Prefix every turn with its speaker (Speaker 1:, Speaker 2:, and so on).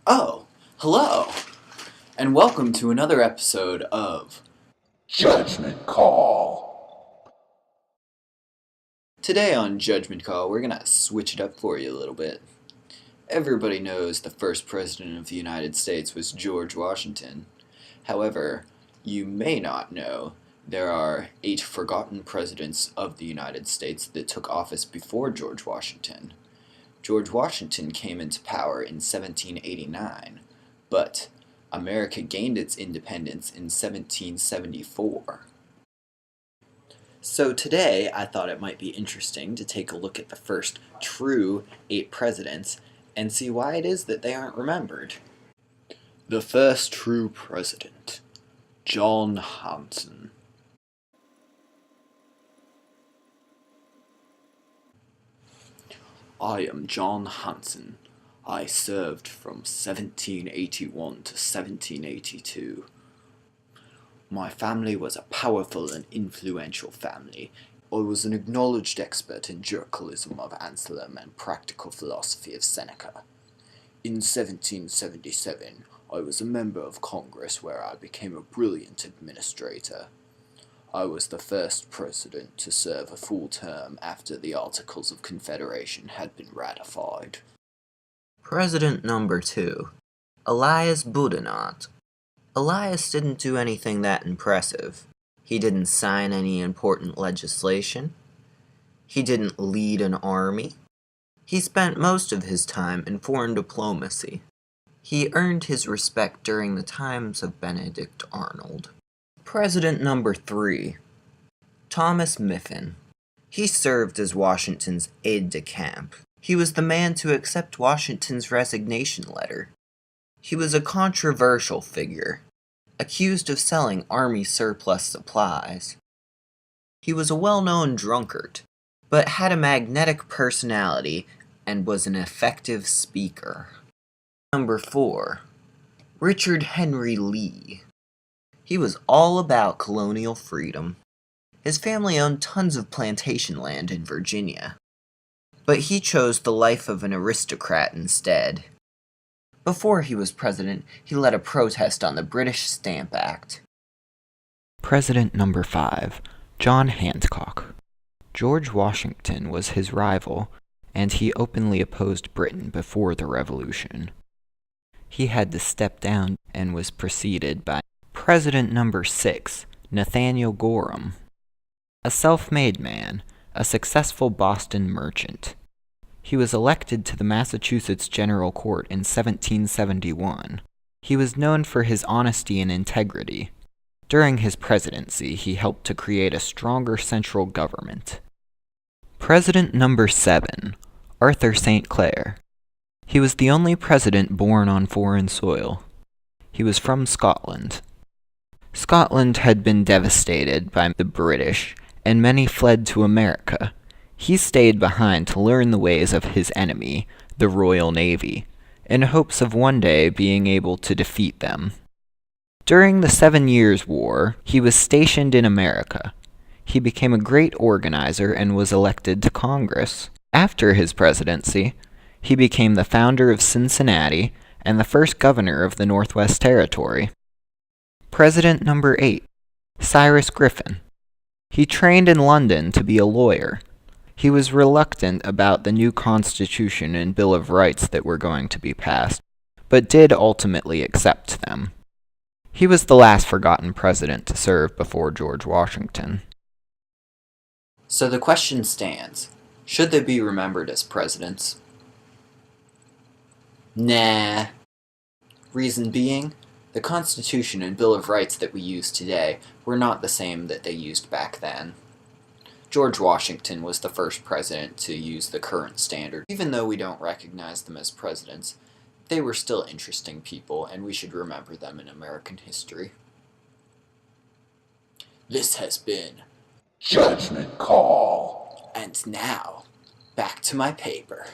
Speaker 1: Oh, hello, and welcome to another episode of
Speaker 2: Judgment Call.
Speaker 1: Today on Judgment Call, we're gonna switch it up for you a little bit. Everybody knows the first president of the United States was George Washington. However, you may not know there are 8 forgotten presidents of the United States that took office before George Washington. George Washington came into power in 1789, but America gained its independence in 1774. So today, I thought it might be interesting to take a look at the first true 8 presidents and see why it is that they aren't remembered. The first true president, John Hanson. I am John Hanson. I served from 1781 to 1782. My family was a powerful and influential family. I was an acknowledged expert in juricalism of Anselm and practical philosophy of Seneca. In 1777, I was a member of Congress where I became a brilliant administrator. I was the first president to serve a full term after the Articles of Confederation had been ratified.
Speaker 3: President number 2, Elias Boudinot. Elias didn't do anything that impressive. He didn't sign any important legislation. He didn't lead an army. He spent most of his time in foreign diplomacy. He earned his respect during the times of Benedict Arnold. President number 3, Thomas Mifflin. He served as Washington's aide-de-camp. He was the man to accept Washington's resignation letter. He was a controversial figure, accused of selling army surplus supplies. He was a well-known drunkard, but had a magnetic personality and was an effective speaker. Number 4, Richard Henry Lee. He was all about colonial freedom. His family owned tons of plantation land in Virginia, but he chose the life of an aristocrat instead. Before he was president, he led a protest on the British Stamp Act.
Speaker 4: President number 5, John Hancock. George Washington was his rival, and he openly opposed Britain before the Revolution. He had to step down and was preceded by President number 6, Nathaniel Gorham. A self-made man, a successful Boston merchant. He was elected to the Massachusetts General Court in 1771. He was known for his honesty and integrity. During his presidency, he helped to create a stronger central government. President number 7, Arthur St. Clair. He was the only president born on foreign soil. He was from Scotland. Scotland had been devastated by the British, and many fled to America. He stayed behind to learn the ways of his enemy, the Royal Navy, in hopes of one day being able to defeat them. During the 7 Years' War, he was stationed in America. He became a great organizer and was elected to Congress. After his presidency, he became the founder of Cincinnati and the first governor of the Northwest Territory. President number 8, Cyrus Griffin. He trained in London to be a lawyer. He was reluctant about the new Constitution and Bill of Rights that were going to be passed, but did ultimately accept them. He was the last forgotten president to serve before George Washington.
Speaker 1: So the question stands, should they be remembered as presidents? Nah. Reason being, the Constitution and Bill of Rights that we use today were not the same that they used back then. George Washington was the first president to use the current standard. Even though we don't recognize them as presidents, they were still interesting people, and we should remember them in American history. This has been
Speaker 2: Judgment Call.
Speaker 1: And now, back to my paper.